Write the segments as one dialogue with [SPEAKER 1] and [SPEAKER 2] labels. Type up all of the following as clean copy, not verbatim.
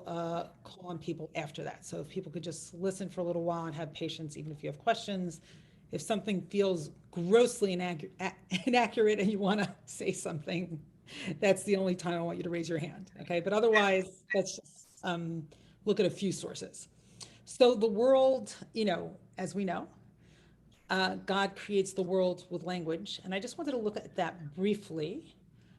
[SPEAKER 1] will call on people after that. So if people could just listen for a little while and have patience, even if you have questions. If something feels grossly inaccurate and you want to say something, that's the only time I want you to raise your hand. Okay. But otherwise, let's just look at a few sources. So the world, as we know, God creates the world with language. And I just wanted to look at that briefly.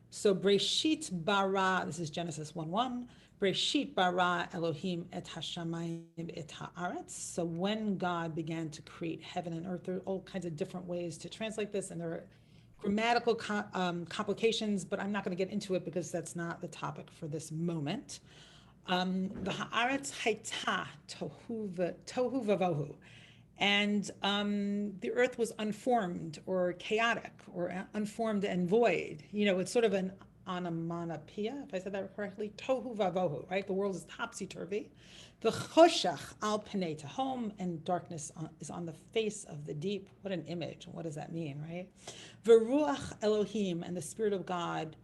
[SPEAKER 1] So Breshit bara, this is Genesis 1:1. Breshit bara Elohim et hashamayim et haaretz. So when God began to create heaven and earth, there are all kinds of different ways to translate this, and there are grammatical complications, but I'm not going to get into it because that's not the topic for this moment. The haaretz haita tohu vavohu. And the earth was unformed or chaotic or unformed and void. It's sort of an onomatopoeia, if I said that correctly. Tohu vavohu, right? The world is topsy-turvy. The choshech al pnei tehom, and darkness is on the face of the deep. What an image. What does that mean, right? Veruach Elohim, and the Spirit of God,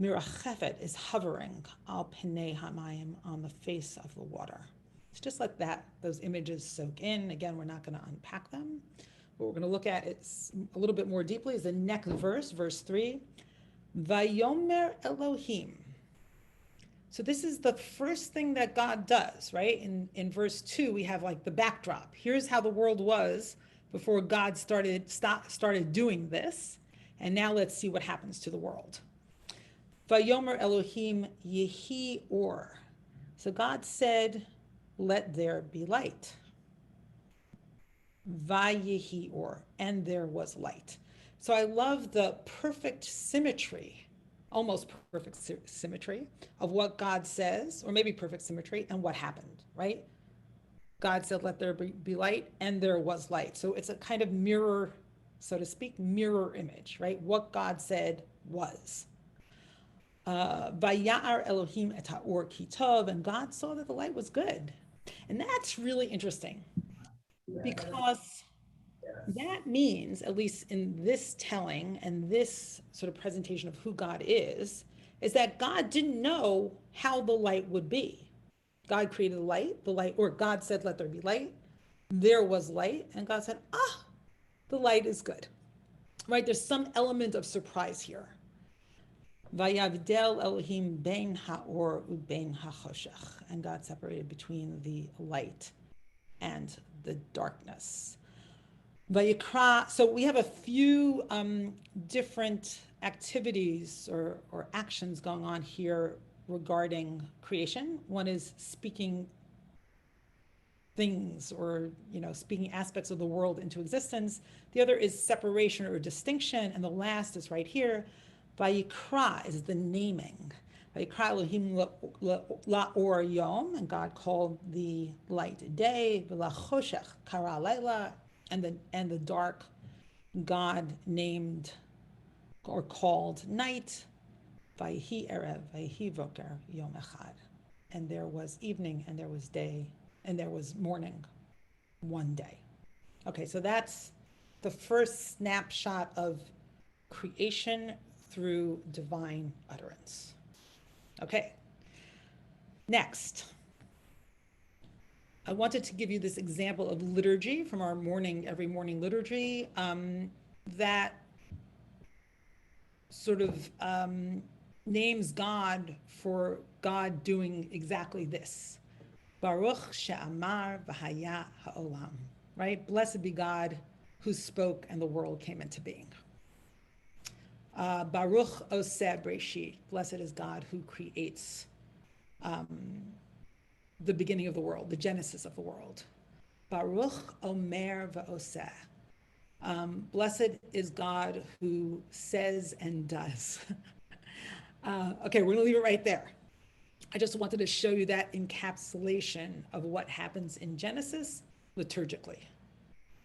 [SPEAKER 1] mirachefet, is hovering al pnei hamayim, on the face of the water. It's just like that, those images soak in. Again, we're not going to unpack them. What we're going to look at is a little bit more deeply is the next verse, verse 3. Vayomer Elohim. So this is the first thing that God does, right? In verse 2, we have like the backdrop. Here's how the world was before God started doing this. And now let's see what happens to the world. Vayomer Elohim yehi or. So God said, let there be light. Vayehi or, and there was light. So I love the perfect symmetry, almost perfect symmetry of what God says, or maybe perfect symmetry, and what happened, right? God said, let there be light, and there was light. So it's a kind of mirror, so to speak, mirror image, right? What God said was. Vaya'ar Elohim et ha'or ki tov, and God saw that the light was good. And that's really interesting because that means, at least in this telling and this sort of presentation of who God is that God didn't know how the light would be. God created the light, or God said, let there be light. There was light, and God said, the light is good, right? There's some element of surprise here. Vayavdel Elohim bein ha'or ubein ha'choshech, and God separated between the light and the darkness. Vayikra, so we have a few different activities or actions going on here regarding creation. One is speaking things or, speaking aspects of the world into existence. The other is separation or distinction. And the last is right here. Vayikra is the naming. Vayikra Elohim la'or yom, and God called the light day. V'lachoshech kara layla, and the dark God named or called night. Vayhi erev, vayhi voker yom echad, and there was evening, and there was day, and there was morning, one day. Okay, so that's the first snapshot of creation through divine utterance. Okay, next, I wanted to give you this example of liturgy from our every morning liturgy that sort of names God for God doing exactly this. Baruch she'amar v'haya ha'olam, right? Blessed be God who spoke and the world came into being. Baruch oseh breshit, blessed is God who creates the beginning of the world, the genesis of the world. Baruch omer v'oseh, blessed is God who says and does. Okay, we're gonna leave it right there. I just wanted to show you that encapsulation of what happens in Genesis liturgically.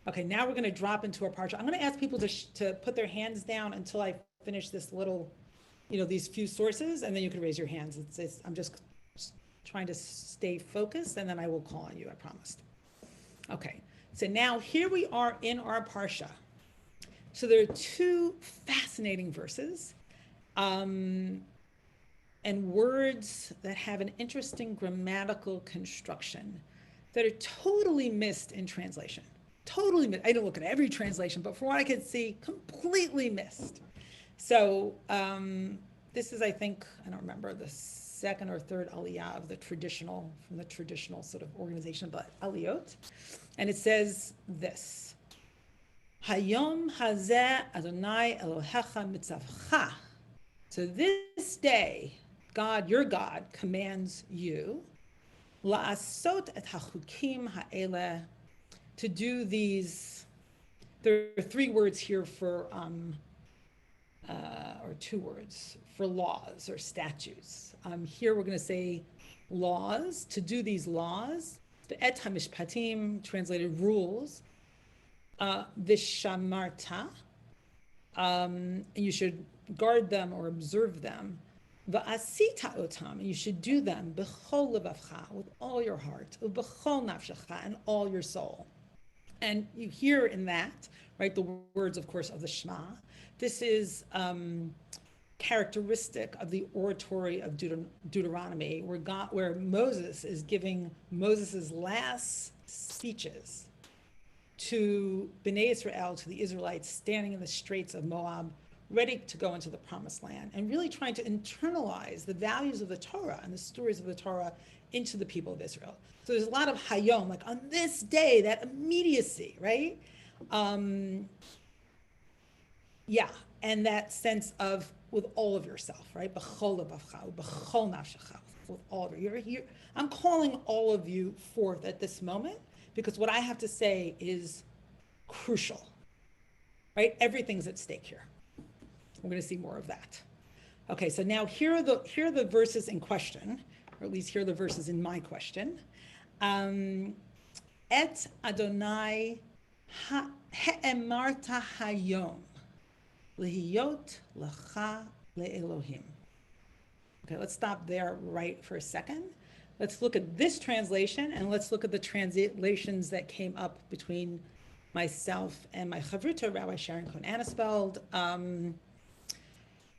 [SPEAKER 1] Okay, now we're going to drop into our parsha. I'm going to ask people to put their hands down until I finish this little, these few sources, and then you can raise your hands. I'm just trying to stay focused, and then I will call on you, I promised. Okay, so now here we are in our parsha. So there are two fascinating verses. And and words that have an interesting grammatical construction that are totally missed in translation. Totally missed. I didn't look at every translation, but from what I could see, completely missed. So this is, I think, I don't remember, the second or third aliyah of the traditional, from the traditional sort of organization of the aliyot. And it says this: Hayom hazeh Adonai Elohecha mitzavcha. So this day, God, your God, commands you, la'asot et hachukim ha'eleh, to do these. There are three words here for, or two words for laws or statutes. Here we're going to say laws, to do these laws. The et hamishpatim, translated rules. Vishamarta, and you should guard them or observe them. Va'asita otam, and you should do them b'chol levavcha, with all your heart, u'b'chol nafshecha, and all your soul. And you hear in that, right, the words, of course, of the Shema. This is characteristic of the oratory of Deuteronomy, where Moses is giving Moses' last speeches to Bnei Israel, to the Israelites standing in the straits of Moab, ready to go into the promised land, and really trying to internalize the values of the Torah and the stories of the Torah into the people of Israel. So there's a lot of hayom, like on this day, that immediacy, right? Yeah, and that sense of with all of yourself, right? B'chol levavcha, b'chol nafshecha, with all of you. I'm calling all of you forth at this moment, because what I have to say is crucial, right? Everything's at stake here. We're going to see more of that. Okay, so now here are the verses in question, or at least here are the verses in my question. Et Adonai he'emarta hayom lihiyot lecha le'elohim. Okay, let's stop there right for a second. Let's look at this translation, and let's look at the translations that came up between myself and my chavruta, Rabbi Sharon Cohen-Anisfeld,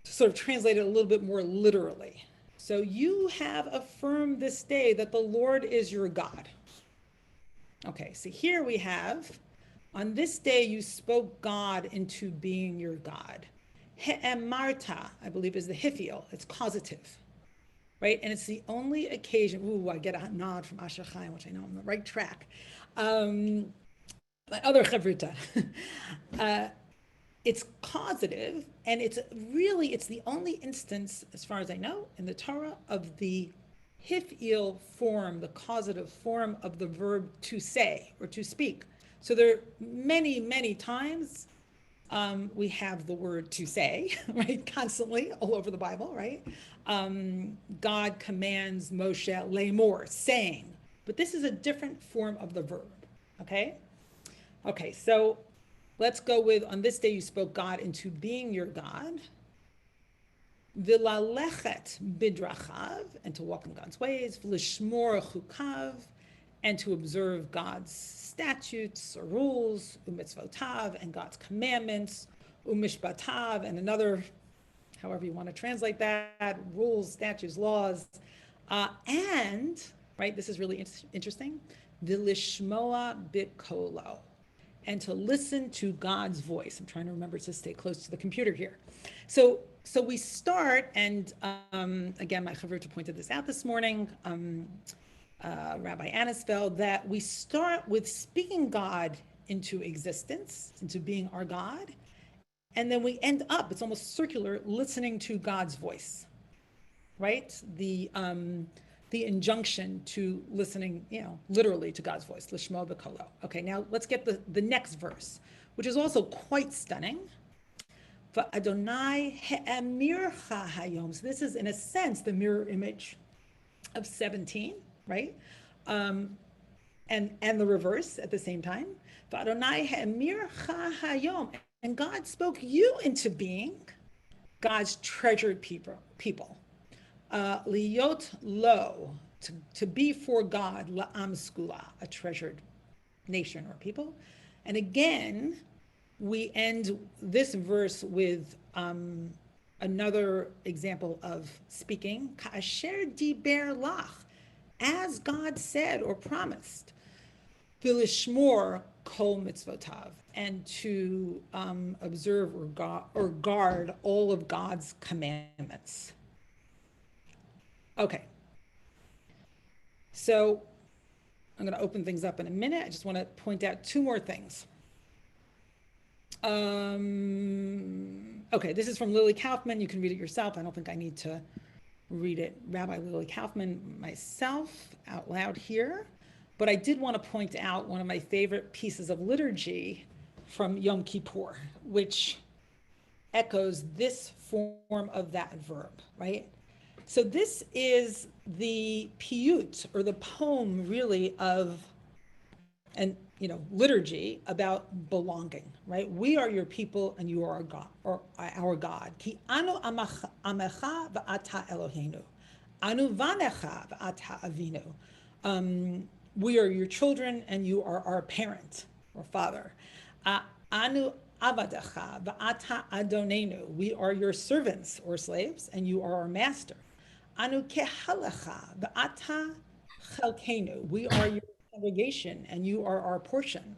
[SPEAKER 1] sort of translate it a little bit more literally. So you have affirmed this day that the Lord is your God. Okay, so here we have, on this day you spoke God into being your God. He'emarta, I believe, is the hiphil, it's causative. Right, and it's the only occasion. Ooh, I get a nod from Asher Chaim, which I know I'm on the right track. My other chavruta, it's causative, and it's the only instance, as far as I know, in the Torah of the hif'il form, the causative form of the verb to say or to speak. So there are many, many times we have the word to say, right, constantly all over the Bible, right? God commands Moshe lemor, saying, but this is a different form of the verb, okay? Okay, so let's go with, on this day you spoke God into being your God. V'lalechet bidrachav, and to walk in God's ways. V'lishmor chukav, and to observe God's statutes or rules. U'mitzvotav, and God's commandments. U'mishpatav, and another, however you want to translate that, rules, statutes, laws. And, right, this is really interesting, v'lishmoa bitkolo, and to listen to God's voice. I'm trying to remember to stay close to the computer here. So we start, and again, my chavruta pointed this out this morning, Rabbi Anisfeld, that we start with speaking God into existence, into being our God, and then we end up, it's almost circular, listening to God's voice, right? The injunction to listening, literally to God's voice, lishmo b'kolo. Okay, now let's get the next verse, which is also quite stunning. V'Adonai he'emircha hayom. So this is, in a sense, the mirror image of 17, right? And the reverse at the same time. V'Adonai he'emircha hayom. And God spoke you into being God's treasured people. Liyot lo, to be for God, la'am skula, a treasured nation or people. And again, we end this verse with Another example of speaking, Ka'asher diber lach, as God said or promised, Vilishmor kol mitzvotav, and to observe or guard all of God's commandments. Okay, so I'm going to open things up in a minute. I just want to point out two more things. Okay, this is from Lily Kaufman. You can read it yourself. I don't think I need to read it, Rabbi Lily Kaufman, myself out loud here. But I did want to point out one of my favorite pieces of liturgy from Yom Kippur, which echoes this form of that verb, right? So this is the piyut, or the poem really of, and liturgy about belonging, right? We are your people and you are our God, or our God. Ki anu amecha v'ata Eloheinu, anu vanecha v'ata avinu. We are your children and you are our parent or father. Anu avadecha v'ata adonenu. We are your servants or slaves and you are our master. Anu kehalecha v'ata chelkenu. We are your congregation and you are our portion.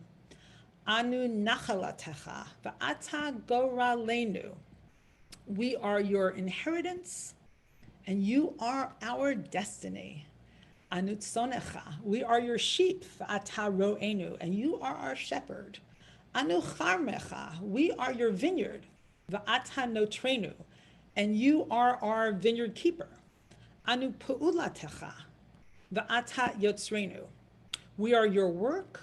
[SPEAKER 1] Anu nachalatecha va'ata goralenu. We are your inheritance and you are our destiny. Anu tzonecha. We are your sheep, va'ata ro'enu, and you are our shepherd. Anu charmecha. We are your vineyard, va'ata notrenu, and you are our vineyard keeper. Anu pu'ulatecha, va'ata yotzrenu. We are your work,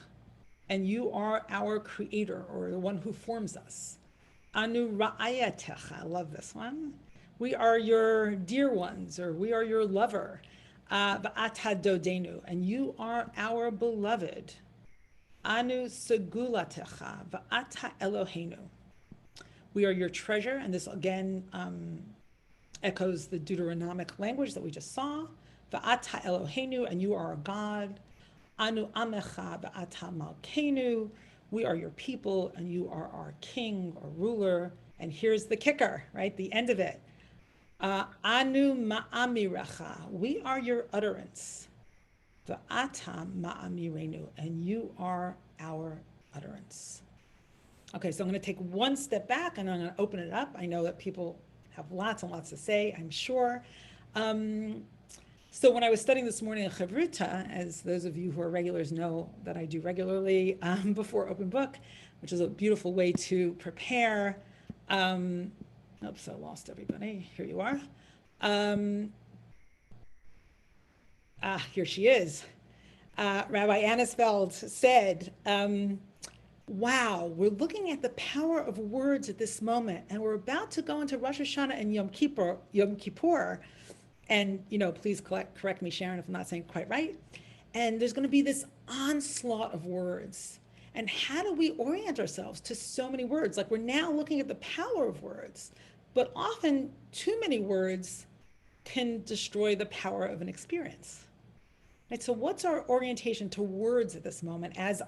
[SPEAKER 1] and you are our creator, or the one who forms us. Anu ra'ayatecha, I love this one. We are your dear ones, or we are your lover. Va'ata dodenu, and you are our beloved. Anu segulatecha, va'ata Eloheinu. We are your treasure, and this again echoes the Deuteronomic language that we just saw. Va'ata Eloheinu, and you are our God. Anu amecha va'ata malkeinu. We are your people and you are our king or ruler. And here's the kicker, right? The end of it. Anu ma'amirecha. We are your utterance. Va'ata ma'amirenu. And you are our utterance. Okay, so I'm going to take one step back and I'm going to open it up. I know that people have lots and lots to say, I'm sure. So when I was studying this morning in Chavruta, as those of you who are regulars know that I do regularly before open book, which is a beautiful way to prepare. Oops, I lost everybody. Here you are. Here she is. Rabbi Annisfeld said, wow, we're looking at the power of words at this moment, and we're about to go into Rosh Hashanah and Yom Kippur. And, please correct me, Sharon, if I'm not saying it quite right. And there's going to be this onslaught of words. And how do we orient ourselves to so many words? Like, we're now looking at the power of words, but often too many words can destroy the power of an experience. Right? So what's our orientation to words at this moment as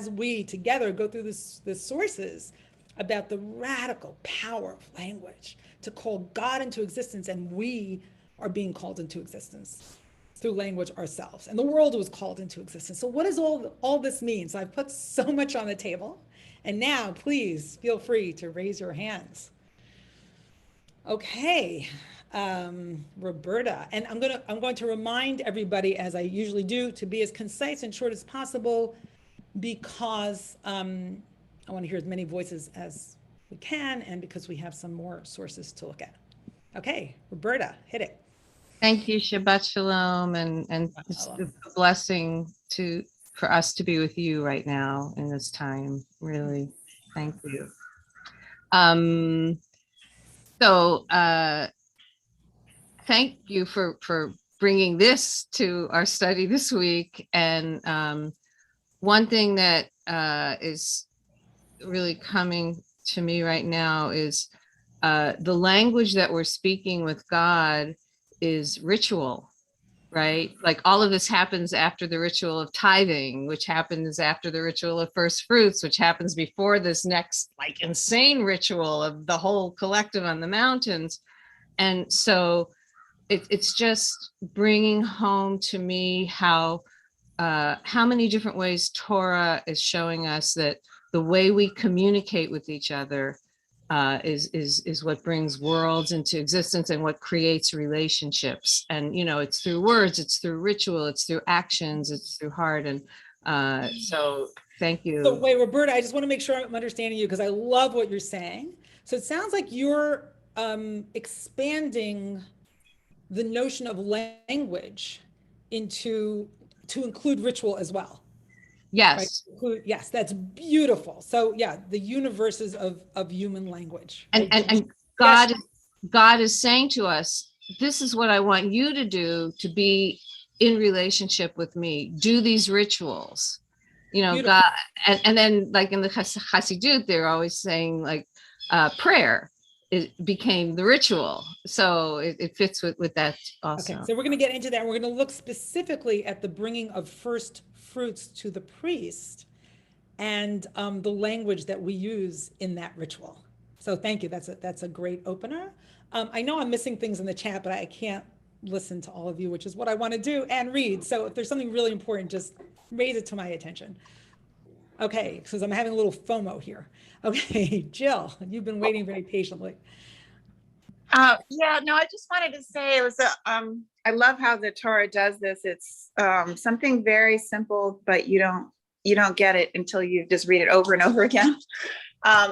[SPEAKER 1] we together go through the sources about the radical power of language to call God into existence, and we are being called into existence through language ourselves, and the world was called into existence. So what does all this mean? So I've put so much on the table, and now please feel free to raise your hands. Okay, Roberta, and I'm going to remind everybody, as I usually do, to be as concise and short as possible, because I want to hear as many voices as we can, and because we have some more sources to look at. Okay, Roberta, hit it.
[SPEAKER 2] Thank you, Shabbat Shalom, and it's a blessing for us to be with you right now in this time. Really, thank you. So thank you for bringing this to our study this week. And one thing that is really coming to me right now is the language that we're speaking with God is ritual. right? Like all of this happens after the ritual of tithing, which happens after the ritual of first fruits, which happens before this next like insane ritual of the whole collective on the mountains. And so it's just bringing home to me how many different ways Torah is showing us that the way we communicate with each other is what brings worlds into existence and what creates relationships. And it's through words, it's through ritual, it's through actions, it's through heart. And so thank you.
[SPEAKER 1] So wait, Roberta, I just want to make sure I'm understanding you because I love what you're saying. So it sounds like you're expanding the notion of language to include ritual as well.
[SPEAKER 2] Yes.
[SPEAKER 1] Right? Yes, that's beautiful. So yeah, the universes of human language.
[SPEAKER 2] And,
[SPEAKER 1] right?
[SPEAKER 2] and God, yes. God is saying to us, this is what I want you to do to be in relationship with me. Do these rituals, beautiful. God, and then like in the Hasidut, they're always saying like prayer. It became the ritual. So it fits with that also.
[SPEAKER 1] Okay, so we're going to get into that. We're going to look specifically at the bringing of first fruits to the priest and the language that we use in that ritual. So thank you. That's a great opener. I know I'm missing things in the chat, but I can't listen to all of you, which is what I want to do and read. So if there's something really important, just raise it to my attention. Okay, because I'm having a little FOMO here. Okay, Jill, you've been waiting very patiently.
[SPEAKER 3] Yeah, no, I just wanted to say it was I love how the Torah does this. It's something very simple, but you don't get it until you just read it over and over again.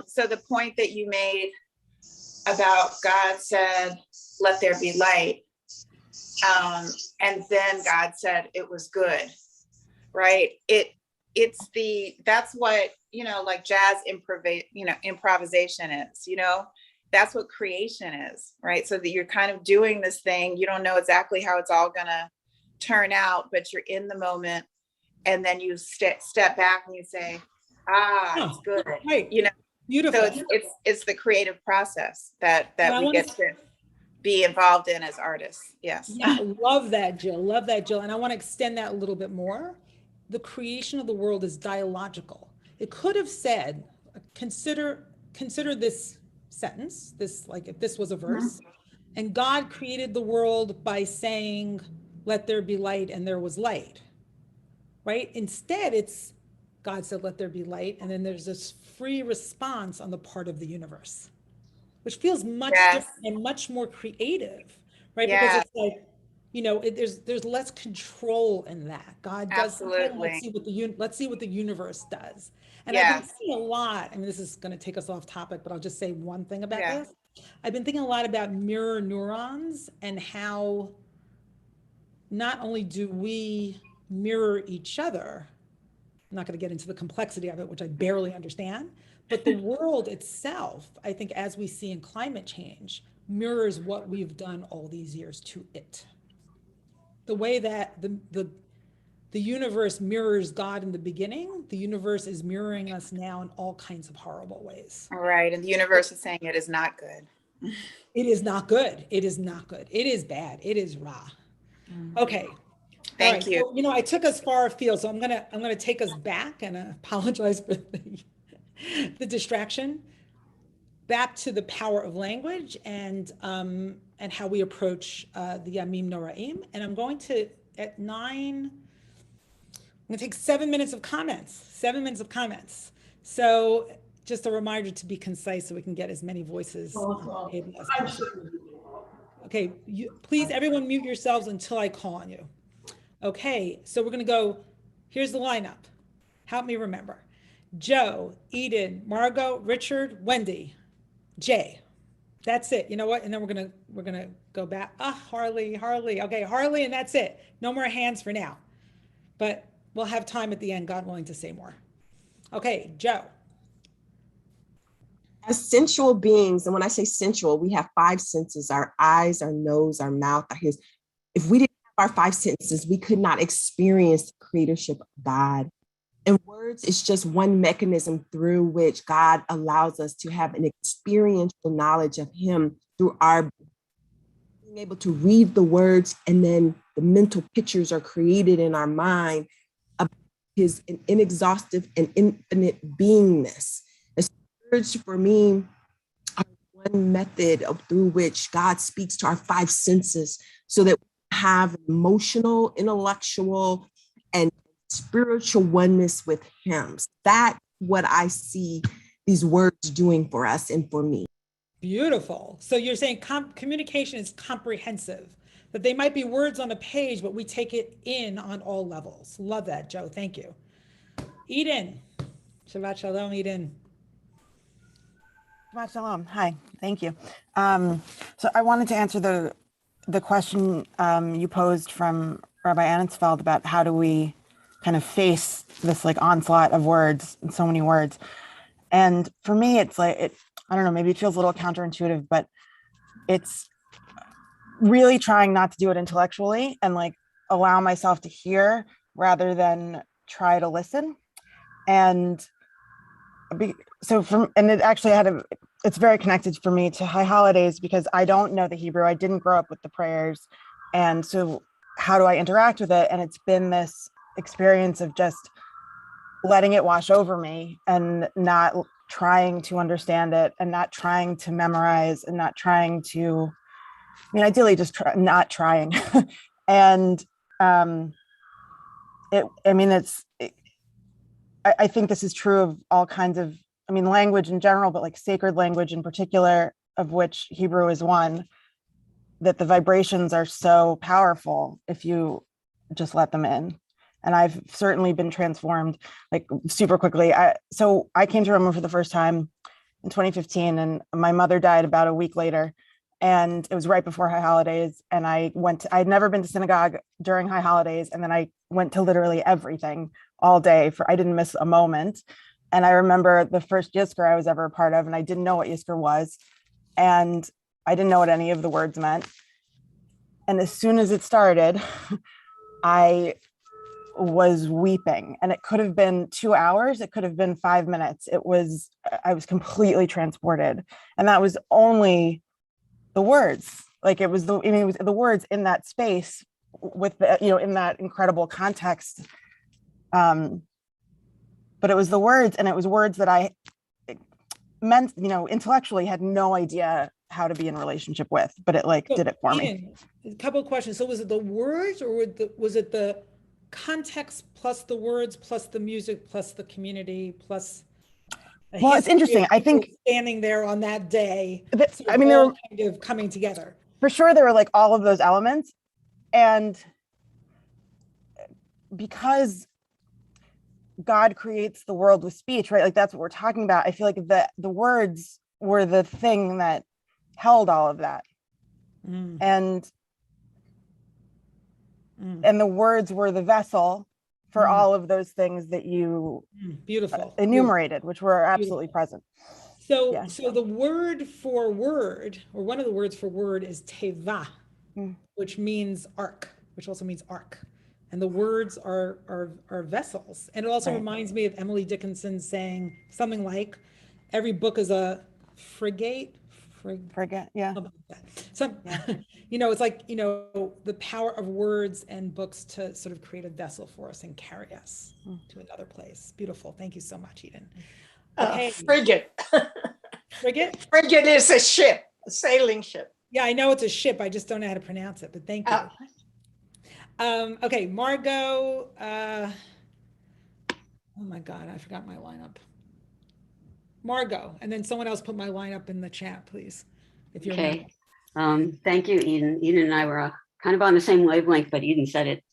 [SPEAKER 3] So the point that you made about God said, "Let there be light," and then God said it was good, right? That's what like jazz improvisation is, that's what creation is, right? So that you're kind of doing this thing, you don't know exactly how it's all gonna turn out, but you're in the moment, and then you step back and you say, it's good,
[SPEAKER 1] right? Beautiful.
[SPEAKER 3] So it's the creative process that we get to be involved in as artists. Yes.
[SPEAKER 1] Yeah, love that, Jill. Love that, Jill. And I want to extend that a little bit more. The creation of the world is dialogical. It could have said, consider this sentence, this, like if this was a verse, and God created the world by saying, let there be light, and there was light, right? Instead, it's God said, let there be light, and then there's this free response on the part of the universe, which feels much different and much more creative, right? Because it's like, there's less control in that. God does something, let's see what the universe does. And I've been thinking a lot, I mean, this is going to take us off topic, but I'll just say one thing about this. I've been thinking a lot about mirror neurons and how not only do we mirror each other, I'm not going to get into the complexity of it, which I barely understand, but the world itself, I think, as we see in climate change, mirrors what we've done all these years to it. The way that the universe mirrors God in the beginning, the universe is mirroring us now in all kinds of horrible ways.
[SPEAKER 3] All right, and the universe is saying it is not good.
[SPEAKER 1] It is not good. It is not good. It is bad. It is raw. Okay.
[SPEAKER 3] Thank you.
[SPEAKER 1] So, I took us far afield, so I'm gonna take us back, and I apologize for the distraction, back to the power of language and how we approach the Yamim Noraim. And I'm going to, at 9, I'm gonna take 7 minutes of comments. 7 minutes of comments. So just a reminder to be concise so we can get as many voices on the table as possible. Okay, please everyone mute yourselves until I call on you. Okay, so we're gonna go, here's the lineup. Help me remember. Joe, Eden, Margot, Richard, Wendy, Jay. That's it. You know what? And then we're gonna go back. Harley. Okay, Harley, and that's it. No more hands for now. But we'll have time at the end, God willing, to say more. Okay, Joe.
[SPEAKER 4] As sensual beings, and when I say sensual, we have 5 senses: our eyes, our nose, our mouth, our ears. If we didn't have our 5 senses, we could not experience the creatorship of God. And words is just one mechanism through which God allows us to have an experiential knowledge of him through our being able to read the words, and then the mental pictures are created in our mind of his inexhaustive and infinite beingness. And so words for me are one method through which God speaks to our five senses so that we have emotional, intellectual, and spiritual oneness with him. That's what I see these words doing for us and for me.
[SPEAKER 1] Beautiful. So you're saying communication is comprehensive, that they might be words on a page, but we take it in on all levels. Love that, Joe. Thank you. Eden. Shabbat Shalom, Eden.
[SPEAKER 5] Shabbat Shalom. Hi, thank you. So I wanted to answer the question you posed from Rabbi Annensfeld about how do we kind of face this like onslaught of words and so many words. And for me, it's like, I don't know, maybe it feels a little counterintuitive, but it's really trying not to do it intellectually and like allow myself to hear rather than try to listen. And it actually it's very connected for me to High Holidays because I don't know the Hebrew. I didn't grow up with the prayers. And so how do I interact with it? And it's been this experience of just letting it wash over me and not trying to understand it and not trying to memorize and not trying to, ideally just not trying. And I think this is true of all kinds of, language in general, but like sacred language in particular, of which Hebrew is one, that the vibrations are so powerful if you just let them in. And I've certainly been transformed like super quickly. So I came to Romemu for the first time in 2015 and my mother died about a week later. And it was right before High Holidays. And I'd never been to synagogue during High Holidays. And then I went to literally everything all day I didn't miss a moment. And I remember the first Yizkor I was ever a part of, and I didn't know what Yizkor was. And I didn't know what any of the words meant. And as soon as it started, I was weeping, and it could have been 2 hours. It could have been 5 minutes. I was completely transported. And that was only the words. Like it was the words in that space with the, in that incredible context. But it was the words, and it was words that I meant, intellectually had no idea how to be in relationship with, but it did it for me.
[SPEAKER 1] A couple of questions. So was it the words or was it the context plus the words, plus the music, plus the community, plus
[SPEAKER 5] well, it's interesting. I think
[SPEAKER 1] standing there on that day,
[SPEAKER 5] there
[SPEAKER 1] were kind of coming together.
[SPEAKER 5] For sure, there were like all of those elements, and because God creates the world with speech, right? Like that's what we're talking about. I feel like the words were the thing that held all of that, and the words were the vessel for all of those things that you enumerated, which were absolutely present.
[SPEAKER 1] So the word for word, or one of the words for word, is teva, which means ark, which also means ark. And the words are vessels. And it also reminds me of Emily Dickinson saying something like, every book is a frigate.
[SPEAKER 5] Yeah.
[SPEAKER 1] So, it's like, the power of words and books to sort of create a vessel for us and carry us to another place. Beautiful. Thank you so much, Eden. Okay.
[SPEAKER 6] Frigate.
[SPEAKER 1] Frigate?
[SPEAKER 6] Frigate is a ship, a sailing ship.
[SPEAKER 1] Yeah, I know it's a ship. I just don't know how to pronounce it, but thank you. Okay, Margot. Oh my God, I forgot my lineup. Margot, and then someone else put my lineup in the chat, please. If you're
[SPEAKER 7] okay. Thank you, Eden. Eden and I were kind of on the same wavelength, but Eden said it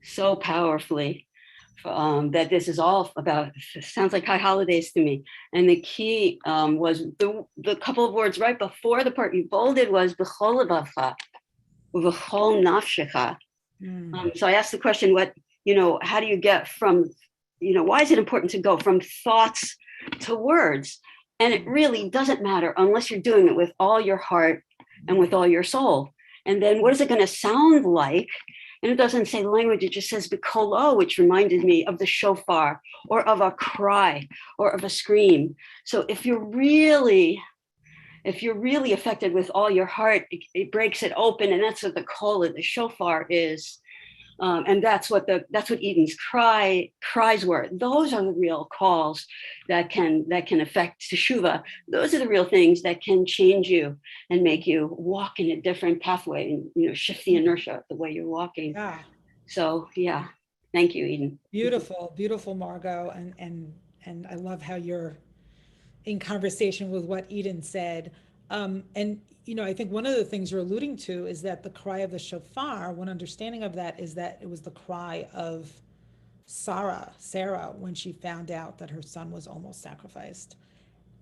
[SPEAKER 7] so powerfully that this is all about, sounds like High Holidays to me. And the key was the couple of words right before the part you bolded was b'chol levacha, v'chol nafshecha. So I asked the question, how do you get from, why is it important to go from thoughts to words? And it really doesn't matter unless you're doing it with all your heart and with all your soul. And then what is it going to sound like? And it doesn't say language, it just says b'kolo, which reminded me of the shofar or of a cry or of a scream. So if you're really if you're really affected with all your heart, it breaks it open, and that's what the call of the shofar is. And that's what Eden's cries were. Those are the real calls that can affect teshuva. Those are the real things that can change you and make you walk in a different pathway, and shift the inertia of the way you're walking.
[SPEAKER 1] Yeah.
[SPEAKER 7] So yeah, thank you, Eden.
[SPEAKER 1] Beautiful, beautiful, Margot. And I love how you're in conversation with what Eden said. And I think one of the things you're alluding to is that the cry of the shofar, one understanding of that is that it was the cry of Sarah, when she found out that her son was almost sacrificed.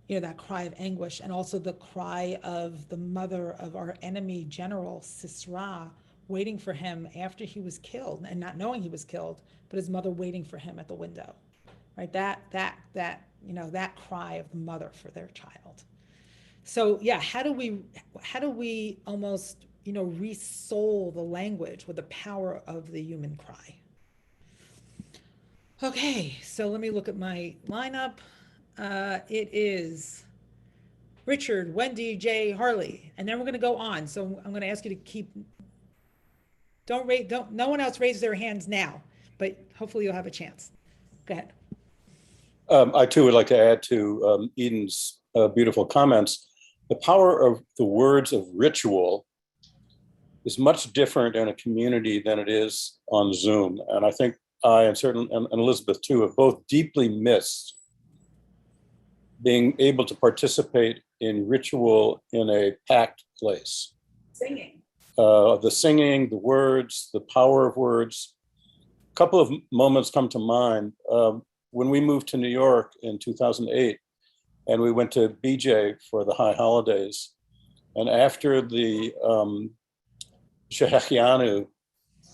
[SPEAKER 1] That cry of anguish, and also the cry of the mother of our enemy general, Sisera, waiting for him after he was killed, and not knowing he was killed, but his mother waiting for him at the window, right? That cry of the mother for their child. So yeah, how do we almost, re-soul the language with the power of the human cry? Okay, so let me look at my lineup. It is Richard, Wendy, Jay, Harley, and then we're going to go on. So I'm going to ask you to keep. No one else raises their hands now, but hopefully you'll have a chance. Go ahead.
[SPEAKER 8] I too would like to add to Eden's beautiful comments. The power of the words of ritual is much different in a community than it is on Zoom. And I think I and Elizabeth too have both deeply missed being able to participate in ritual in a packed place.
[SPEAKER 1] Singing.
[SPEAKER 8] The singing, the words, the power of words. A couple of moments come to mind. When we moved to New York in 2008, and we went to BJ for the high holidays, and after the Shehechianu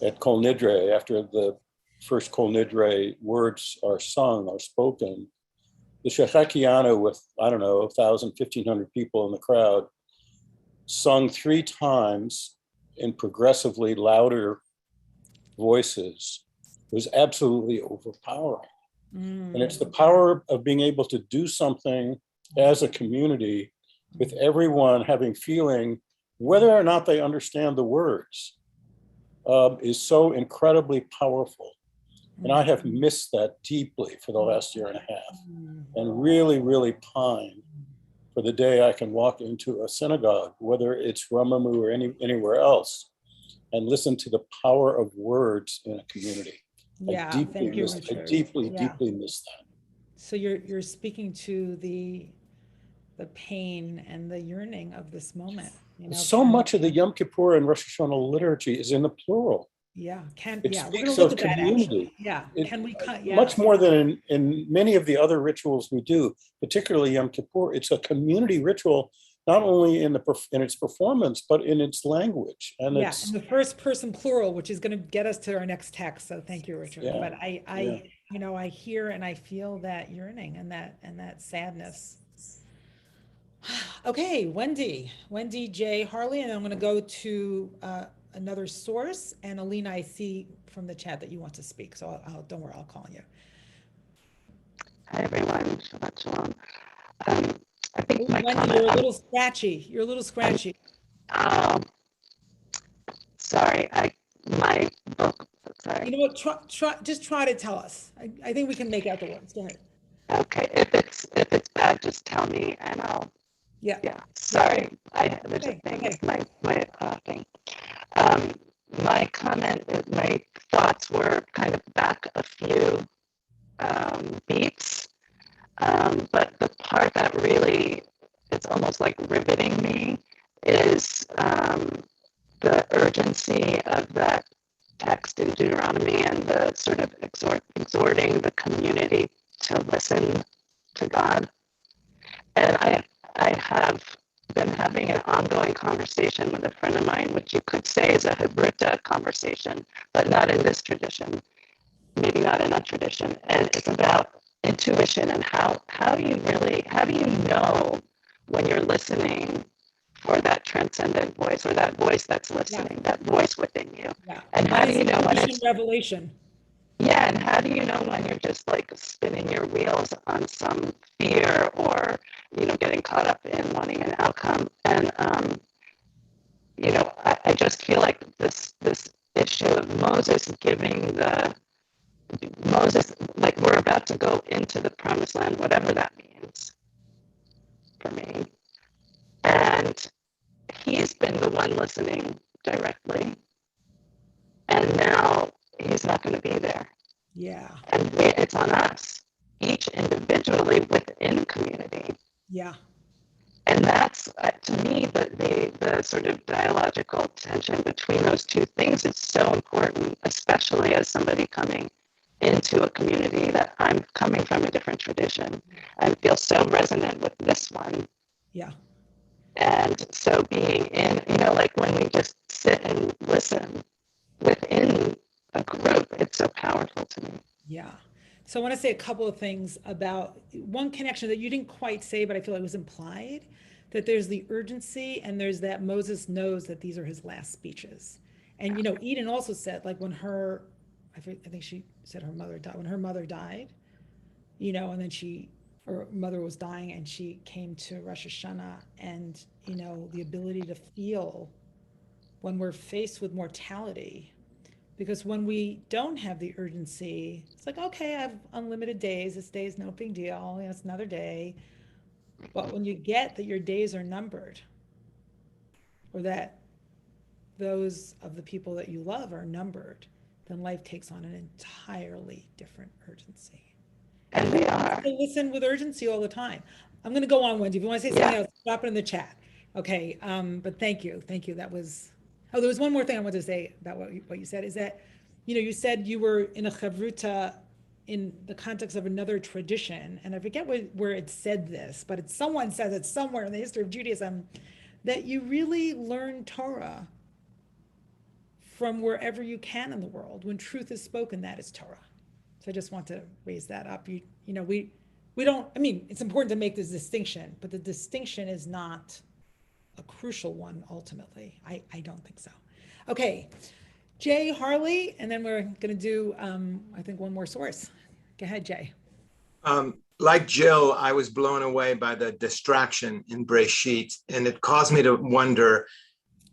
[SPEAKER 8] at Kol Nidre, after the first Kol Nidre words are sung, are spoken, the Shehechianu with, 1,000, 1,500 people in the crowd, sung 3 times in progressively louder voices. It was absolutely overpowering. And it's the power of being able to do something as a community with everyone having feeling, whether or not they understand the words, is so incredibly powerful. And I have missed that deeply for the last year and a half, and really, really pine for the day I can walk into a synagogue, whether it's Romemu or anywhere else, and listen to the power of words in a community.
[SPEAKER 1] Yeah, thank you, Richard.
[SPEAKER 8] I deeply miss that.
[SPEAKER 1] So you're speaking to the pain and the yearning of this moment.
[SPEAKER 8] So much of the Yom Kippur and Rosh Hashanah liturgy is in the plural.
[SPEAKER 1] Yeah,
[SPEAKER 8] it
[SPEAKER 1] we're
[SPEAKER 8] speaks
[SPEAKER 1] gonna look
[SPEAKER 8] of
[SPEAKER 1] at
[SPEAKER 8] community.
[SPEAKER 1] That, can we cut?
[SPEAKER 8] Much more than in many of the other rituals we do, particularly Yom Kippur. It's a community ritual, not only in its performance, but in its language. And it's
[SPEAKER 1] in the first person plural, which is going to get us to our next text. So thank you, Richard.
[SPEAKER 8] Yeah,
[SPEAKER 1] but I hear and I feel that yearning and that sadness. Okay, Wendy, Jay, Harley, and I'm going to go to another source. And Alina, I see from the chat that you want to speak, so don't worry, I'll call on you.
[SPEAKER 9] Hi everyone, Shabbat Shalom. I think my
[SPEAKER 1] Wendy,
[SPEAKER 9] comment.
[SPEAKER 1] You're a little scratchy.
[SPEAKER 9] Sorry, my book. Sorry.
[SPEAKER 1] You know what? Just try to tell us. I think we can make out the words. Go ahead.
[SPEAKER 9] Okay, if it's bad, just tell me and I'll.
[SPEAKER 1] Yeah.
[SPEAKER 9] Sorry, there's a thing. It's my thing. My comment, my thoughts were kind of back a few beats, but the part that really is almost like riveting me is the urgency of that text in Deuteronomy and the sort of exhorting the community to listen to God. And I have been having an ongoing conversation with a friend of mine, which you could say is a Hebrita conversation, but not in this tradition, maybe not in that tradition. And it's about intuition and how do you know when you're listening for that transcendent voice or that voice that's listening, that voice within you. And how do you know when it's
[SPEAKER 1] revelation?
[SPEAKER 9] Yeah, and how do you know when you're just like spinning your wheels on some fear or, getting caught up in wanting an outcome? And, I just feel like this issue of Moses, like we're about to go into the promised land, whatever that means for me. And he's been the one listening directly. And now he's not going to be there.
[SPEAKER 1] Yeah.
[SPEAKER 9] And it's on us, each individually within community.
[SPEAKER 1] Yeah.
[SPEAKER 9] And that's, to me, the sort of dialogical tension between those two things is so important, especially as somebody coming into a community that I'm coming from a different tradition and feel so resonant with this one.
[SPEAKER 1] Yeah.
[SPEAKER 9] And so being in, like when we just sit and listen within a group, it's so powerful to me.
[SPEAKER 1] Yeah. So I want to say a couple of things about one connection that you didn't quite say, but I feel like was implied, that there's the urgency and there's that Moses knows that these are his last speeches. And, Eden also said, like when I think she said her mother died, when her mother died, and then her mother was dying and she came to Rosh Hashanah, and, the ability to feel when we're faced with mortality. Because when we don't have the urgency, it's like, okay, I have unlimited days. This day is no big deal. It's another day. But when you get that your days are numbered, or that those of the people that you love are numbered, then life takes on an entirely different urgency.
[SPEAKER 9] And we are.
[SPEAKER 1] To listen with urgency all the time. I'm going to go on, Wendy. If you want to say something else, drop it in the chat. Okay. But thank you. That was. Oh, there was one more thing I wanted to say about what you said, is that, you said you were in a chavruta in the context of another tradition, and I forget where it said this, but someone says it somewhere in the history of Judaism, that you really learn Torah from wherever you can in the world. When truth is spoken, that is Torah. So I just want to raise that up. We don't, it's important to make this distinction, but the distinction is not a crucial one ultimately. I don't think so. Okay, Jay, Harley, and then we're going to do, I think, one more source. Go ahead, Jay.
[SPEAKER 10] Like Jill, I was blown away by the distraction in Breshit, and it caused me to wonder,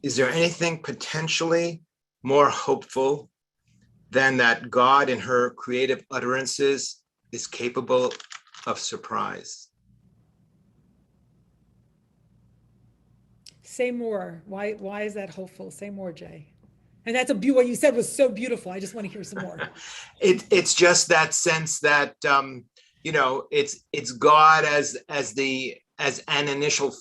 [SPEAKER 10] is there anything potentially more hopeful than that God in her creative utterances is capable of surprise?
[SPEAKER 1] Say more. Why is that hopeful? Say more, Jay. And that's what you said was so beautiful. I just want to hear some more.
[SPEAKER 10] It's just that sense that it's God as an initial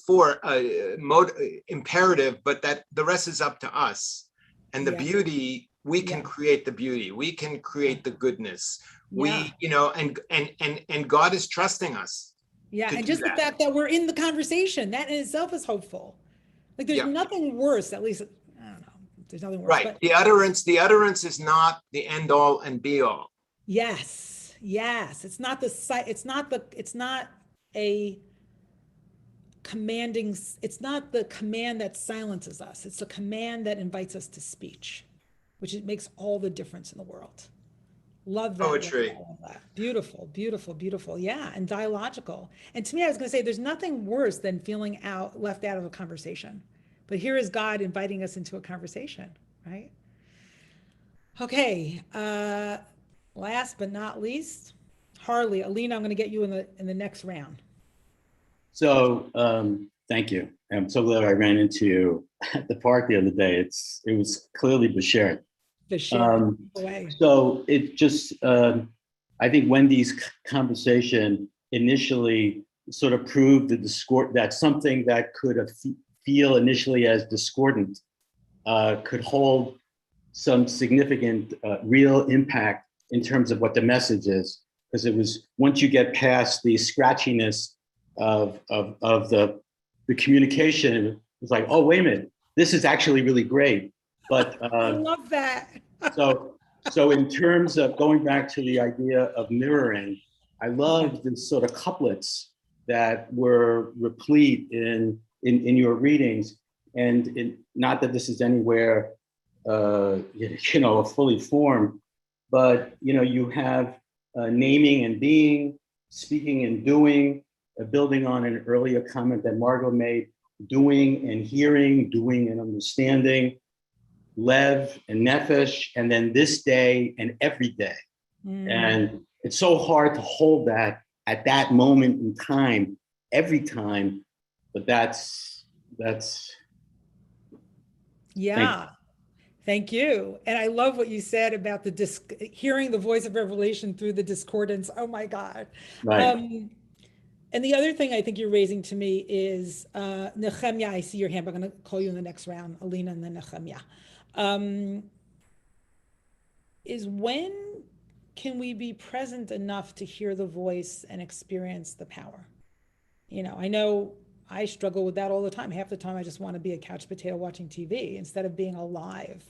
[SPEAKER 10] imperative, but that the rest is up to us. And the beauty, we can create the beauty. We can create the goodness. We, and God is trusting us.
[SPEAKER 1] Yeah, and just the fact that we're in the conversation, that in itself is hopeful. Like there's nothing worse, at least, I don't know, there's nothing worse.
[SPEAKER 10] Right, but the utterance is not the end all and be all.
[SPEAKER 1] Yes, it's not a commanding, it's not the command that silences us. It's the command that invites us to speech, which it makes all the difference in the world. Love that.
[SPEAKER 10] Poetry.
[SPEAKER 1] Love that. Beautiful, beautiful, beautiful. Yeah, and dialogical. And to me, I was going to say, there's nothing worse than feeling left out of a conversation. But here is God inviting us into a conversation, right? Okay. Last but not least, Harley. Alina, I'm going to get you in the next round.
[SPEAKER 11] So thank you. I'm so glad I ran into you at the park the other day. It was clearly Bashir. So it just, I think Wendy's conversation initially sort of proved that something that could feel initially as discordant could hold some significant real impact in terms of what the message is. Because it was, once you get past the scratchiness of the communication, it was like, oh, wait a minute, this is actually really great. But
[SPEAKER 1] I love that.
[SPEAKER 11] so in terms of going back to the idea of mirroring, I love the sort of couplets that were replete in your readings, and not that this is anywhere, fully formed, but you have naming and being, speaking and doing, building on an earlier comment that Margot made, doing and hearing, doing and understanding, lev and nefesh, and then this day and every day. And it's so hard to hold that at that moment in time, every time, but that's.
[SPEAKER 1] Yeah. Thank you. And I love what you said about the hearing the voice of revelation through the discordance. Oh my God.
[SPEAKER 11] Right.
[SPEAKER 1] And the other thing I think you're raising to me is Nehemiah. I see your hand, but I'm going to call you in the next round, Alina and then Nehemiah. Is when can we be present enough to hear the voice and experience the power? I know I struggle with that all the time. Half the time I just want to be a couch potato watching TV instead of being alive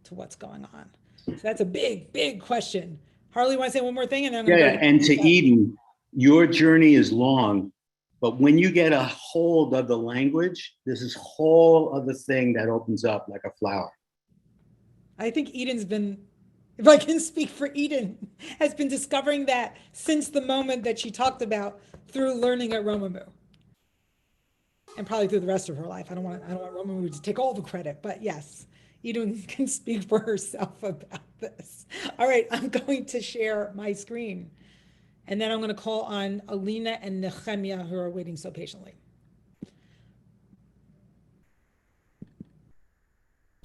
[SPEAKER 1] to what's going on. So that's a big, big question. Harley, want to say one more thing? And then I'm going to go
[SPEAKER 11] And to Eden, your journey is long, but when you get a hold of the language, there's this whole other thing that opens up like a flower.
[SPEAKER 1] I think Eden's been, if I can speak for Eden, has been discovering that since the moment that she talked about through learning at Romemu. And probably through the rest of her life. I don't want Romemu to take all the credit, but yes, Eden can speak for herself about this. All right, I'm going to share my screen. And then I'm going to call on Alina and Nehemiah, who are waiting so patiently.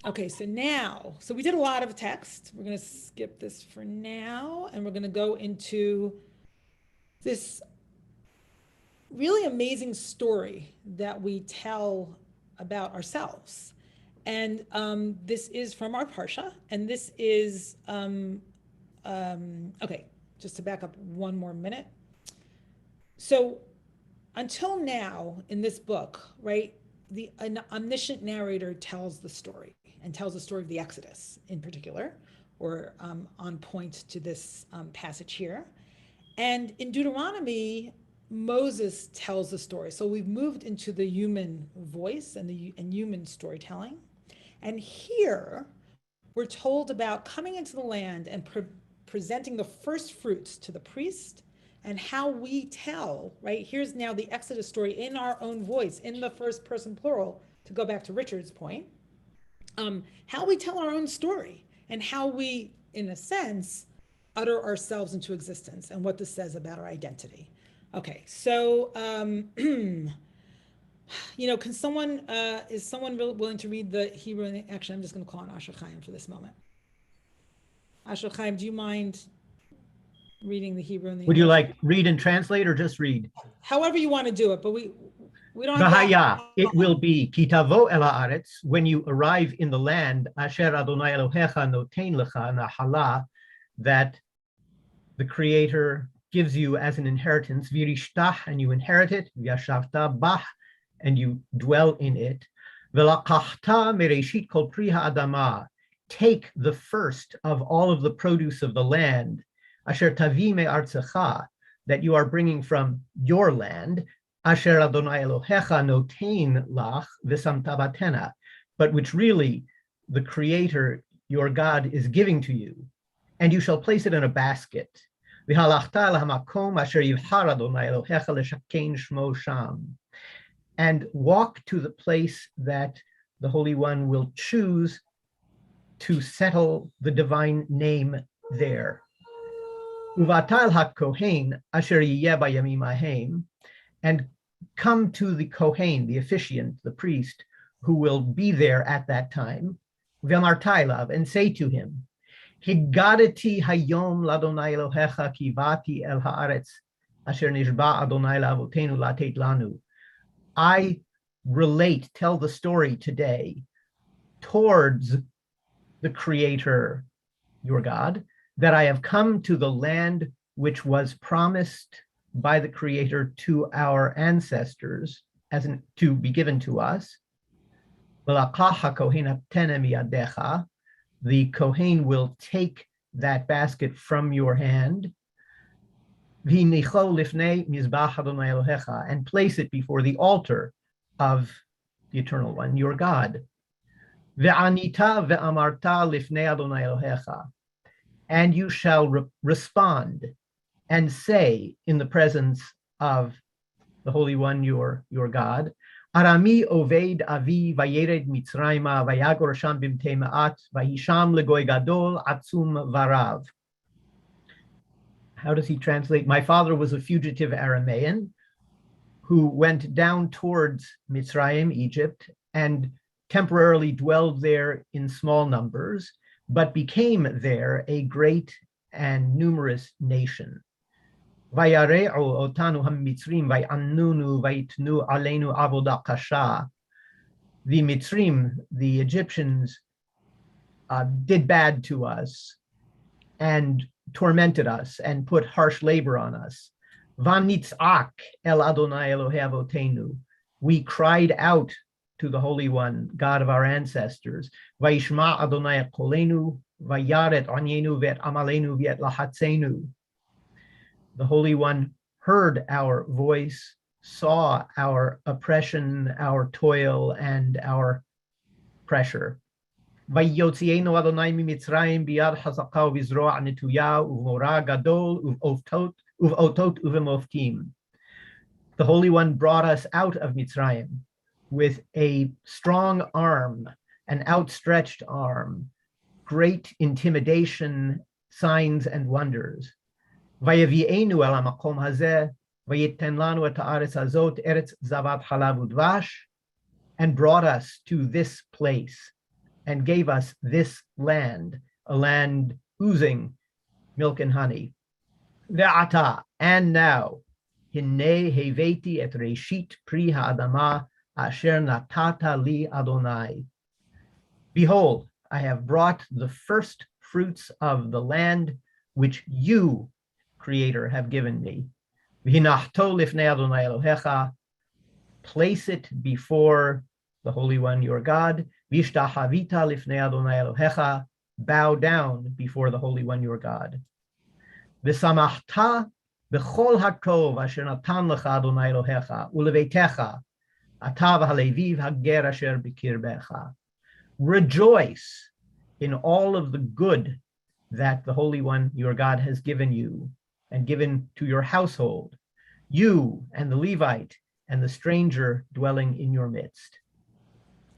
[SPEAKER 1] Okay, so we did a lot of text. We're going to skip this for now, and we're going to go into this really amazing story that we tell about ourselves. And this is from our Parsha, and this is, okay, just to back up one more minute. So until now in this book, right, an omniscient narrator tells the story and tells the story of the Exodus in particular, or on point to this passage here. And in Deuteronomy, Moses tells the story. So we've moved into the human voice and human storytelling. And here we're told about coming into the land and presenting the first fruits to the priest and how we tell, right? Here's now the Exodus story in our own voice, in the first person plural, to go back to Richard's point, how we tell our own story and how we, in a sense, utter ourselves into existence and what this says about our identity. Okay, so, can someone, is someone willing to read the Hebrew? Actually, I'm just going to call on Asher Chaim for this moment. Asher Chaim, do you mind reading the Hebrew and the
[SPEAKER 12] Would
[SPEAKER 1] English?
[SPEAKER 12] you like read and translate or just read?
[SPEAKER 1] However you want to do it, but we don't have
[SPEAKER 12] V'haya, it will be, ki tavo el haaretz, when you arrive in the land, asher Adonai Elohecha noten lecha nahala, that the Creator gives you as an inheritance, virishtah, and you inherit it, vyashavta bah, and you dwell in it. Velakachta mereshit kol pri ha'adama, take the first of all of the produce of the land, asher tavi me'artzecha, that you are bringing from your land, asher Adonai Elohecha noten lach v'samta batena, but which really the Creator, your God, is giving to you, and you shall place it in a basket. And walk to the place that the Holy One will choose to settle the divine name there. And come to the Kohen, the officiant, the priest, who will be there at that time, and say to him, Higadeti hayom ladonai Elohecha kivati el haaretz asher nishba Adonai lavotenu latet lanu. I tell the story today towards the Creator, your God, that I have come to the land which was promised by the Creator to our ancestors to be given to us. The Kohen will take that basket from your hand and place it before the altar of the Eternal One, your God. and you shall respond and say in the presence of the Holy One, your God, Arami oved avi vayered mitzrayma vayagor sham bimtei ma'at vayisham legoy gadol atzum varav. How does he translate? My father was a fugitive Aramaean who went down towards Mitzrayim, Egypt, and temporarily dwelled there in small numbers, but became there a great and numerous nation. The Mitzrim, the Egyptians, did bad to us and tormented us and put harsh labor on us. Vanitzak el Adonai Elohei Avotenu. We cried out to the Holy One, God of our ancestors. Vayishma Adonai et kolenu, vayaret onyenu vet amalenu vet lahatzenu. The Holy One heard our voice, saw our oppression, our toil, and our pressure. Vayotzienu Adonai mimitzrayim biyad hazaka uvizroa netuya uvmora gadol uvotot uvemoftim. The Holy One brought us out of Mitzrayim with a strong arm, an outstretched arm, great intimidation, signs and wonders. Vayavienu el hamakom hazeh, vayiten lanu et haaretz hazot eretz zavat halav udvash, and brought us to this place and gave us this land, a land oozing milk and honey. Ve'ata, and now, hinei heveti et reshit pri ha'adama asher natata li Adonai. Behold, I have brought the first fruits of the land which you, Creator, have given me. V'hinachto lifnei Adonai Elohecha, place it before the Holy One, your God. V'ishtahavita lifnei Adonai Elohecha, bow down before the Holy One, your God. V'samachta b'chol hatov asher natan lecha Adonai Elohecha uleveitecha ata v'haleviv hager asher b'kirbecha. Rejoice in all of the good that the Holy One, your God, has given you and given to your household, you and the Levite and the stranger dwelling in your midst.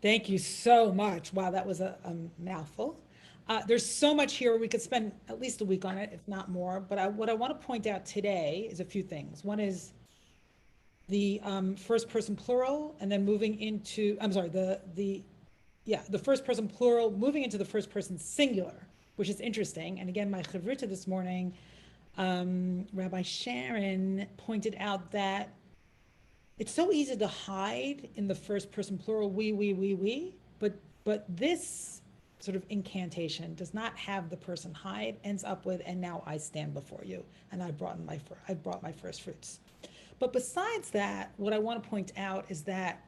[SPEAKER 1] Thank you so much. Wow, that was a mouthful. There's so much here. We could spend at least a week on it, if not more. But what I want to point out today is a few things. One is the first person plural, and then moving into, I'm sorry, the first person plural, moving into the first person singular, which is interesting. And again, my chavruta this morning, Rabbi Sharon pointed out that it's so easy to hide in the first person plural, we, but this sort of incantation does not have the person hide, ends up with, and now I stand before you, and I brought my first fruits. But besides that, what I want to point out is that,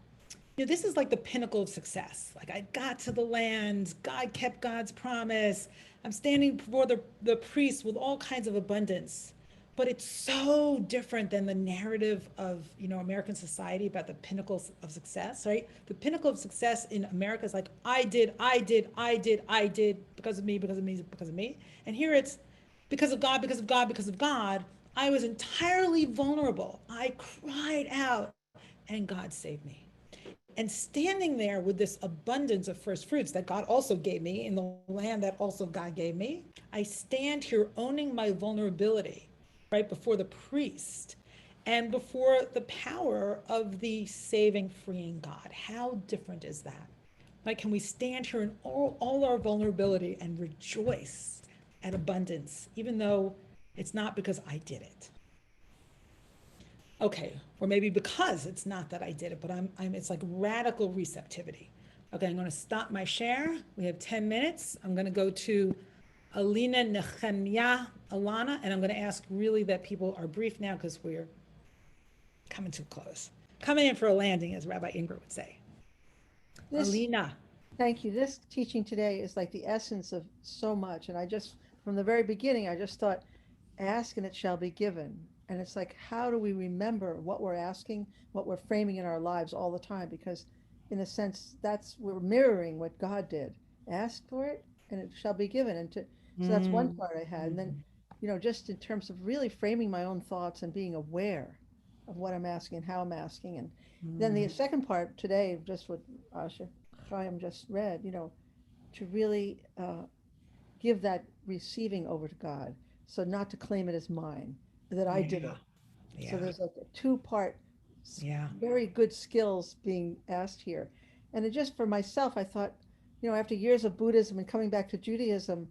[SPEAKER 1] this is like the pinnacle of success. Like, I got to the land, God kept God's promise, I'm standing before the priest with all kinds of abundance. But it's so different than the narrative of, American society about the pinnacle of success, right? The pinnacle of success in America is like, I did, because of me. And here it's because of God. I was entirely vulnerable. I cried out and God saved me. And standing there with this abundance of first fruits that God also gave me in the land that also God gave me, I stand here owning my vulnerability, right, before the priest and before the power of the saving, freeing God. How different is that? Like, can we stand here in all our vulnerability and rejoice at abundance, even though it's not because I did it? Okay, or maybe because it's not that I did it, but it's like radical receptivity. Okay, I'm gonna stop my share. We have 10 minutes. I'm gonna go to Alina, Nehemiah, Alana, and I'm gonna ask really that people are brief now because we're coming too close. Coming in for a landing, as Rabbi Ingrid would say. Alina.
[SPEAKER 13] Thank you. This teaching today is like the essence of so much. And from the very beginning, I just thought, ask and it shall be given. And it's like, how do we remember what we're asking, what we're framing in our lives all the time? Because in a sense, we're mirroring what God did. Ask for it and it shall be given. And So that's one part I had. And then, just in terms of really framing my own thoughts and being aware of what I'm asking and how I'm asking. And then the second part today, just what Asha Chaim just read, to really give that receiving over to God. So not to claim it as mine, that I did it. So there's like a two-part, very good skills being asked here. And it just for myself, I thought, after years of Buddhism and coming back to Judaism,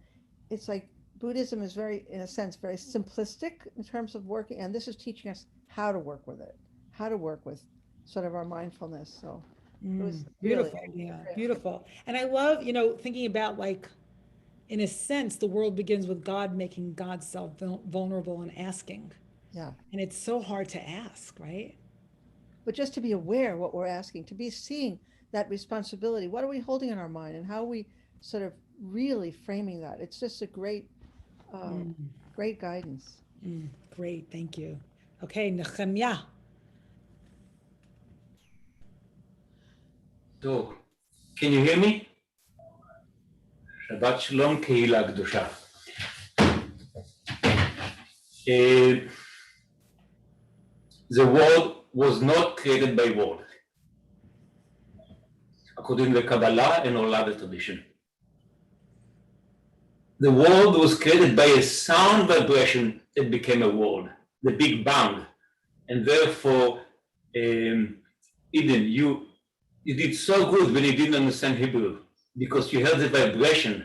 [SPEAKER 13] it's like Buddhism is very, in a sense, very simplistic in terms of working. And this is teaching us how to work with it, how to work with sort of our mindfulness. So it was
[SPEAKER 1] beautiful.
[SPEAKER 13] really,
[SPEAKER 1] Yeah, beautiful. And I love, thinking about like, in a sense, the world begins with God making God's self vulnerable and asking.
[SPEAKER 13] yeah.
[SPEAKER 1] And it's so hard to ask, right?
[SPEAKER 13] But just to be aware what we're asking, to be seeing that responsibility. What are we holding in our mind and how are we sort of really framing that? It's just a great, great guidance.
[SPEAKER 1] Great, thank you. Okay, Nehemiah.
[SPEAKER 14] טוב, can you hear me? שבת שלום קהילה קדושה. The world was not created by word, according to Kabbalah and all other tradition. The world was created by a sound vibration that became a world, the Big Bang, and therefore, Eden, you did so good when you didn't understand Hebrew, because you heard the vibration.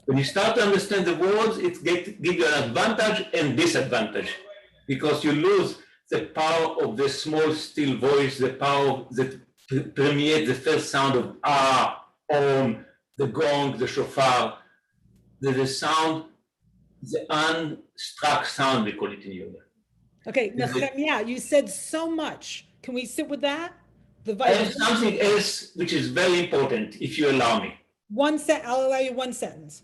[SPEAKER 14] When you start to understand the words, it gives you an advantage and disadvantage, because you lose the power of the small, still voice, the power that permeates the first sound of om, the gong, the shofar, the sound, the unstruck sound, we call it in yoga.
[SPEAKER 1] Okay, Nehemiah, you said so much. Can we sit with that?
[SPEAKER 14] I have something else which is very important, if you allow me.
[SPEAKER 1] I'll allow you one sentence.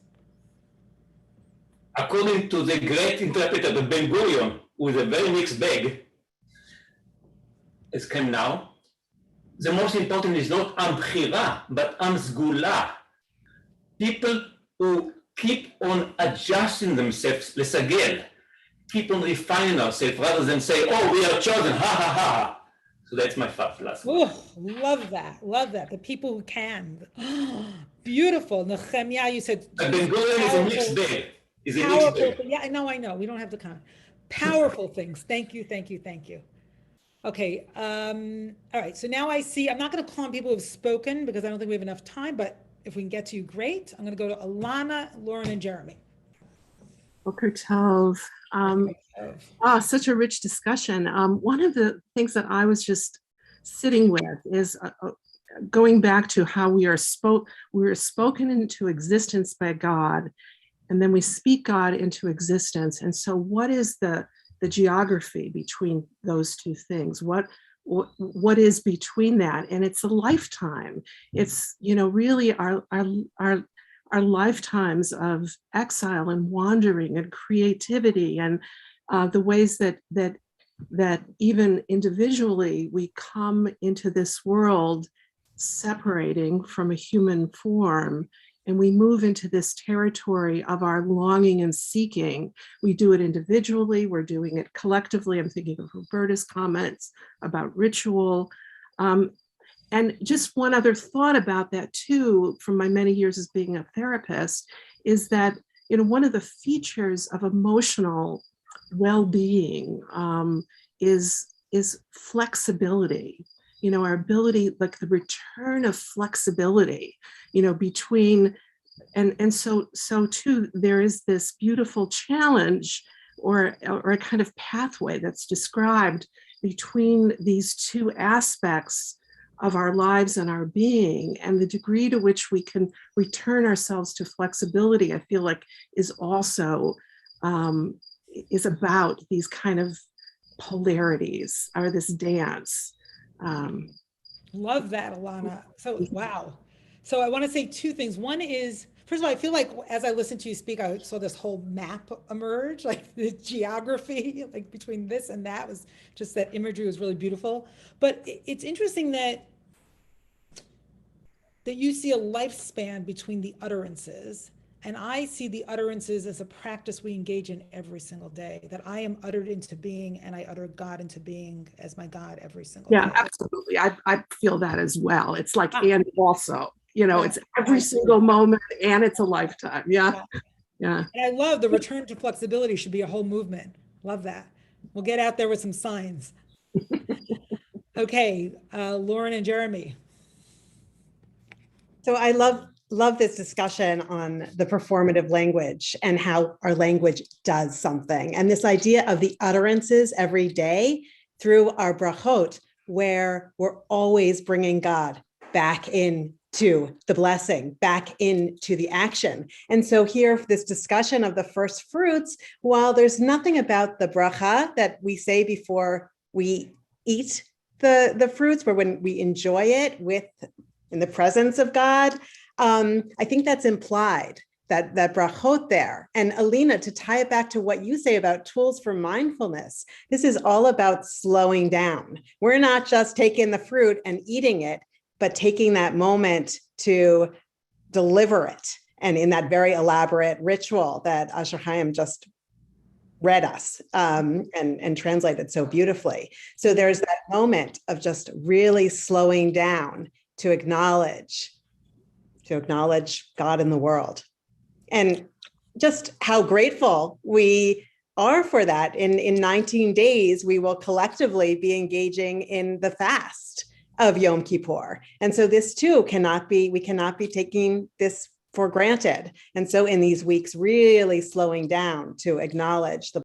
[SPEAKER 14] According to the great interpreter of Ben Gurion, with a very mixed bag, as came now, the most important is not Am Bchira, but Am Sgula. People who keep on adjusting themselves, lesagel, keep on refining ourselves rather than say, oh, we are chosen, ha ha ha. So that's my last one.
[SPEAKER 1] Oh, love that. Love that. The people who can. Beautiful. Nehemiah, you said.
[SPEAKER 14] Ben Gurion is a mixed bag.
[SPEAKER 1] Yeah, I know. We don't have the comment. Powerful things. Thank you. Okay. All right. So now I see, I'm not going to call on people who've spoken because I don't think we have enough time, but if we can get to you, great. I'm going to go to Alana, Lauren, and Jeremy.
[SPEAKER 15] Boker Tov. Such a rich discussion. One of the things that I was just sitting with is going back to how we are spoken into existence by God, and then we speak God into existence. And so what is the geography between those two things? What is between that? And it's a lifetime. It's, really our lifetimes of exile and wandering and creativity and the ways that even individually we come into this world separating from a human form, and we move into this territory of our longing and seeking. We do it individually, we're doing it collectively. I'm thinking of Roberta's comments about ritual. And just one other thought about that too, from my many years as being a therapist, is that, one of the features of emotional well-being is flexibility. Our ability, like the return of flexibility, between, and so too, there is this beautiful challenge or a kind of pathway that's described between these two aspects of our lives and our being, and the degree to which we can return ourselves to flexibility, I feel like is also, is about these kind of polarities or this dance.
[SPEAKER 1] Love that, Alana. So, wow. So I want to say two things. One is, first of all, I feel like as I listened to you speak, I saw this whole map emerge, like the geography, like between this and that was just, that imagery was really beautiful. But it's interesting that you see a lifespan between the utterances. And I see the utterances as a practice we engage in every single day, that I am uttered into being and I utter God into being as my God every single
[SPEAKER 15] Yeah,
[SPEAKER 1] day.
[SPEAKER 15] absolutely. I feel that as well. It's like,
[SPEAKER 1] Ah.
[SPEAKER 15] and also, you know,
[SPEAKER 1] Yeah,
[SPEAKER 15] it's every single moment and it's a lifetime. Yeah. Yeah.
[SPEAKER 1] And I love the return to flexibility should be a whole movement. Love that. We'll get out there with some signs. Okay, Lauren and Jeremy.
[SPEAKER 16] So I love this discussion on the performative language and how our language does something. And this idea of the utterances every day through our brachot, where we're always bringing God back into the blessing, back into the action. And so here, this discussion of the first fruits, while there's nothing about the bracha that we say before we eat the fruits, but when we enjoy it in the presence of God, I think that's implied, that brachot there. And Alina, to tie it back to what you say about tools for mindfulness, this is all about slowing down. We're not just taking the fruit and eating it, but taking that moment to deliver it. And in that very elaborate ritual that Asher Chaim just read us and translated so beautifully. So there's that moment of just really slowing down to acknowledge God in the world. And just how grateful we are for that. In 19 days, we will collectively be engaging in the fast of Yom Kippur. And so this too we cannot be taking this for granted. And so in these weeks, really slowing down to acknowledge the